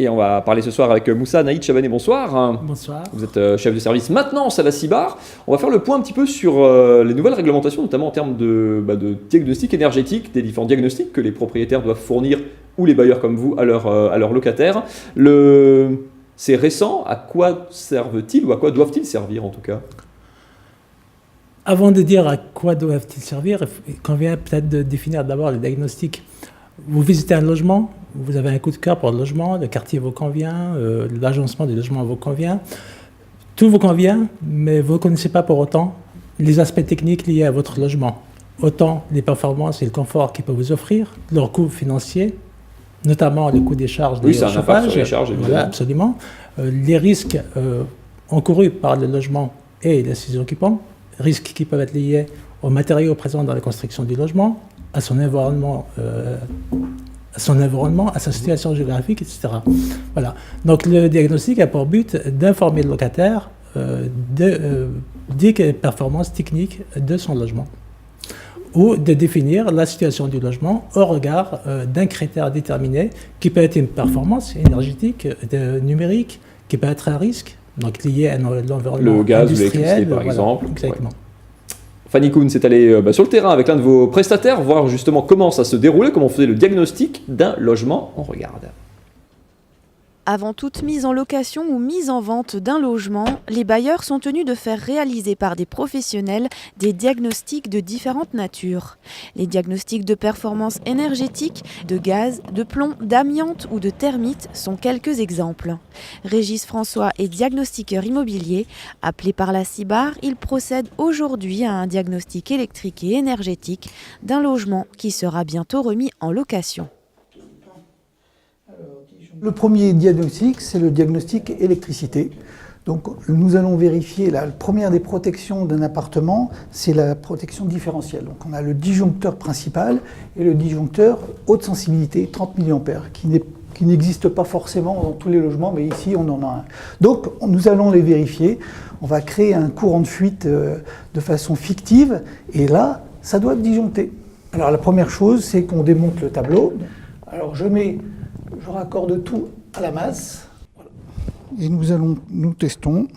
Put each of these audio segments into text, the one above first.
Et on va parler ce soir avec Moussa Naïd Chabané, bonsoir. Bonsoir. Vous êtes chef de service maintenance à la CIBAR. On va faire le point un petit peu sur les nouvelles réglementations, notamment en termes de diagnostic énergétique, des différents diagnostics que les propriétaires doivent fournir, ou les bailleurs comme vous, à leurs locataires. C'est récent, à quoi servent-ils ou à quoi doivent-ils servir en tout cas ? Avant de dire à quoi doivent-ils servir, il convient peut-être de définir d'abord le diagnostic. Vous visitez un logement, vous avez un coup de cœur pour le logement, le quartier vous convient, l'agencement du logement vous convient. Tout vous convient, mais vous ne connaissez pas pour autant les aspects techniques liés à votre logement. Autant les performances et le confort qu'il peut vous offrir, leur coût financier, notamment le coût des charges de chauffage. Oui, c'est un impact sur les charges, évidemment. Voilà, absolument. Les risques encourus par le logement et les occupants, risques qui peuvent être liés aux matériaux présents dans la construction du logement, à son environnement, à sa situation géographique, etc. Voilà. Donc le diagnostic a pour but d'informer le locataire des performances techniques de son logement, ou de définir la situation du logement au regard d'un critère déterminé qui peut être une performance énergétique, numérique, qui peut être un risque, donc lié à l'environnement le gaz, industriel, par exemple. Exactement. Ouais. Fanny Kuhn s'est allée sur le terrain avec l'un de vos prestataires, voir justement comment ça se déroulait, comment on faisait le diagnostic d'un logement. On regarde. Avant toute mise en location ou mise en vente d'un logement, les bailleurs sont tenus de faire réaliser par des professionnels des diagnostics de différentes natures. Les diagnostics de performance énergétique, de gaz, de plomb, d'amiante ou de thermite sont quelques exemples. Régis François est diagnostiqueur immobilier. Appelé par la CIBAR, il procède aujourd'hui à un diagnostic électrique et énergétique d'un logement qui sera bientôt remis en location. Le premier diagnostic, c'est le diagnostic électricité. Donc, nous allons vérifier, la première des protections d'un appartement, c'est la protection différentielle. Donc, on a le disjoncteur principal et le disjoncteur haute sensibilité, 30 mA, qui n'existe pas forcément dans tous les logements, mais ici, on en a un. Donc, nous allons les vérifier. On va créer un courant de fuite de façon fictive, et là, ça doit être disjoncté. Alors, la première chose, c'est qu'on démonte le tableau. Alors, je raccorde tout à la masse. Voilà. Et nous testons.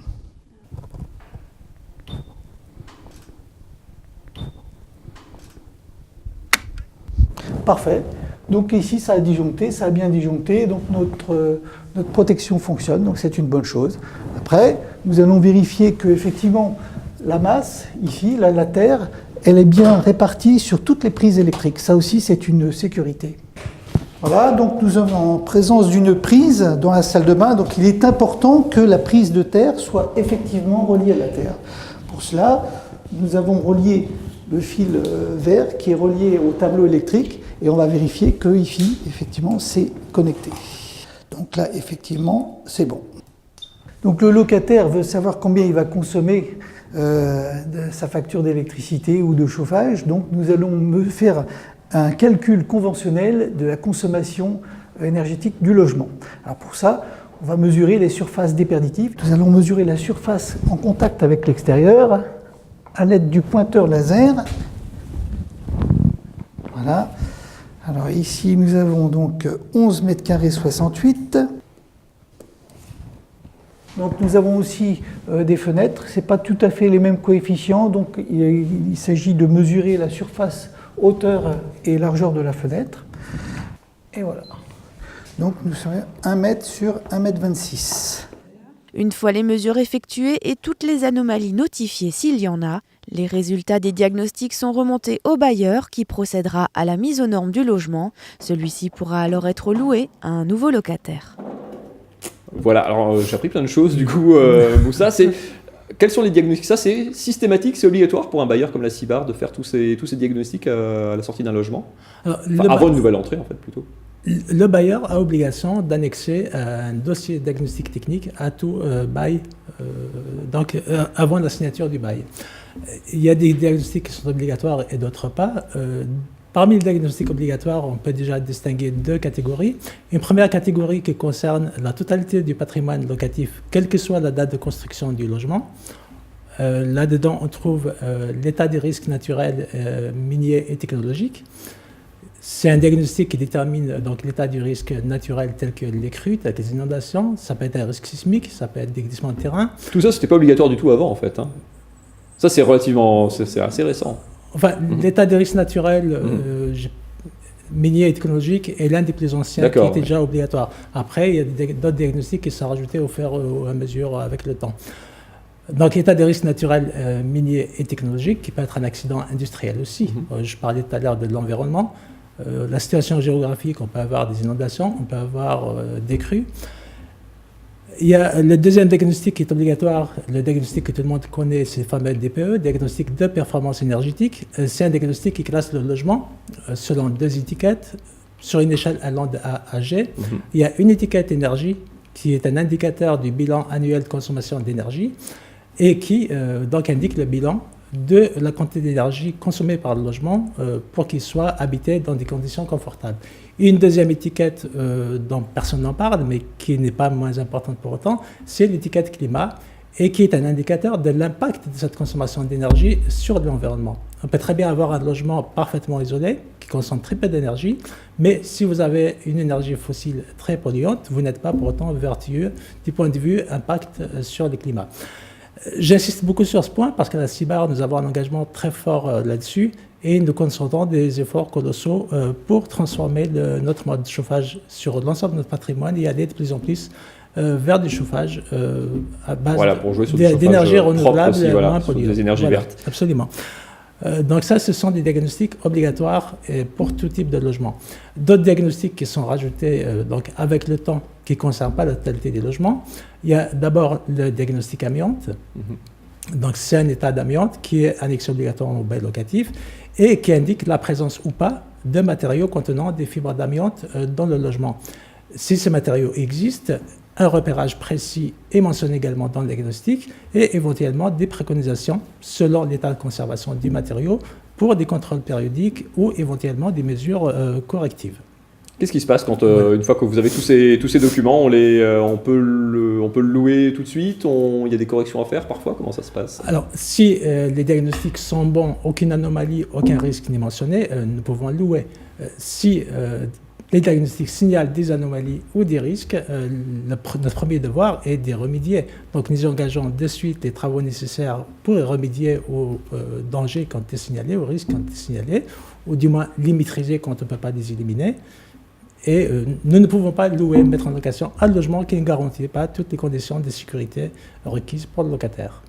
Parfait. Donc ici, ça a disjoncté, ça a bien disjoncté. Donc notre protection fonctionne, donc c'est une bonne chose. Après, nous allons vérifier que effectivement, la masse, ici, la terre, elle est bien répartie sur toutes les prises électriques. Ça aussi, c'est une sécurité. Voilà, donc nous sommes en présence d'une prise dans la salle de bain, donc il est important que la prise de terre soit effectivement reliée à la terre. Pour cela, nous avons relié le fil vert qui est relié au tableau électrique et on va vérifier que ici, effectivement, c'est connecté. Donc là, effectivement, c'est bon. Donc le locataire veut savoir combien il va consommer de sa facture d'électricité ou de chauffage, donc nous allons faire un calcul conventionnel de la consommation énergétique du logement. Alors pour ça, on va mesurer les surfaces déperditives. Nous allons mesurer la surface en contact avec l'extérieur à l'aide du pointeur laser. Voilà. Alors ici, nous avons donc 11 m² 68. Donc nous avons aussi des fenêtres. Ce n'est pas tout à fait les mêmes coefficients, donc il s'agit de mesurer la surface hauteur et largeur de la fenêtre. Et voilà. Donc nous serons 1 m sur 1,26 m. Une fois les mesures effectuées et toutes les anomalies notifiées s'il y en a, les résultats des diagnostics sont remontés au bailleur qui procédera à la mise aux normes du logement. Celui-ci pourra alors être loué à un nouveau locataire. Voilà, alors j'ai appris plein de choses du coup, Moussa. Quels sont les diagnostics ? Ça, c'est systématique, c'est obligatoire pour un bailleur comme la CIBAR de faire tous ces diagnostics à la sortie d'un logement ? Avant une nouvelle entrée, en fait, plutôt. Le bailleur a obligation d'annexer un dossier de diagnostic technique à tout bail, avant la signature du bail. Il y a des diagnostics qui sont obligatoires et d'autres pas. Parmi les diagnostics obligatoires, on peut déjà distinguer deux catégories. Une première catégorie qui concerne la totalité du patrimoine locatif, quelle que soit la date de construction du logement. Là-dedans, on trouve l'état des risques naturels, miniers et technologiques. C'est un diagnostic qui détermine donc l'état du risque naturel tel que les crues, telles que les inondations. Ça peut être un risque sismique, ça peut être des glissements de terrain. Tout ça, c'était pas obligatoire du tout avant, en fait. Hein. Ça, c'est relativement, c'est assez récent. Enfin, l'état des risques naturels miniers et technologiques est l'un des plus anciens qui était déjà obligatoire. Après, il y a d'autres diagnostics qui sont rajoutés au fur et à mesure avec le temps. Donc, l'état des risques naturels miniers et technologiques, qui peut être un accident industriel aussi. Je parlais tout à l'heure de l'environnement. La situation géographique, on peut avoir des inondations, on peut avoir des crues. Il y a le deuxième diagnostic qui est obligatoire, le diagnostic que tout le monde connaît, c'est le fameux DPE, diagnostic de performance énergétique. C'est un diagnostic qui classe le logement selon 2 étiquettes sur une échelle allant de A à G. Il y a une étiquette énergie qui est un indicateur du bilan annuel de consommation d'énergie et qui donc indique le bilan de la quantité d'énergie consommée par le logement pour qu'il soit habité dans des conditions confortables. Une deuxième étiquette dont personne n'en parle, mais qui n'est pas moins importante pour autant, c'est l'étiquette climat, et qui est un indicateur de l'impact de cette consommation d'énergie sur l'environnement. On peut très bien avoir un logement parfaitement isolé, qui consomme très peu d'énergie, mais si vous avez une énergie fossile très polluante, vous n'êtes pas pour autant vertueux du point de vue impact sur le climat. J'insiste beaucoup sur ce point parce qu'à la CIBAR, nous avons un engagement très fort là-dessus et nous concentrons des efforts colossaux pour transformer notre mode de chauffage sur l'ensemble de notre patrimoine et aller de plus en plus vers du chauffage à base d'énergie renouvelable et moins polluante. Des énergies vertes. Absolument. Donc ça, ce sont des diagnostics obligatoires pour tout type de logement. D'autres diagnostics qui sont rajoutés donc avec le temps, qui ne concernent pas la totalité des logements. Il y a d'abord le diagnostic amiante. Donc c'est un état d'amiante qui est annexé obligatoirement au bail locatif et qui indique la présence ou pas de matériaux contenant des fibres d'amiante dans le logement. Si ces matériaux existent, un repérage précis est mentionné également dans le diagnostic et éventuellement des préconisations selon l'état de conservation du matériau pour des contrôles périodiques ou éventuellement des mesures correctives. Qu'est-ce qui se passe quand, une fois que vous avez tous ces documents, on peut le louer tout de suite, il y a des corrections à faire parfois? Comment ça se passe? Alors, si les diagnostics sont bons, aucune anomalie, aucun risque n'est mentionné, nous pouvons le louer. Si les diagnostics signalent des anomalies ou des risques, notre premier devoir est d'y remédier. Donc nous engageons de suite les travaux nécessaires pour y remédier aux dangers quand est signalé, aux risques quand est signalé, ou du moins les maîtriser quand on ne peut pas les éliminer. Et nous ne pouvons pas louer, mettre en location un logement qui ne garantit pas toutes les conditions de sécurité requises pour le locataire.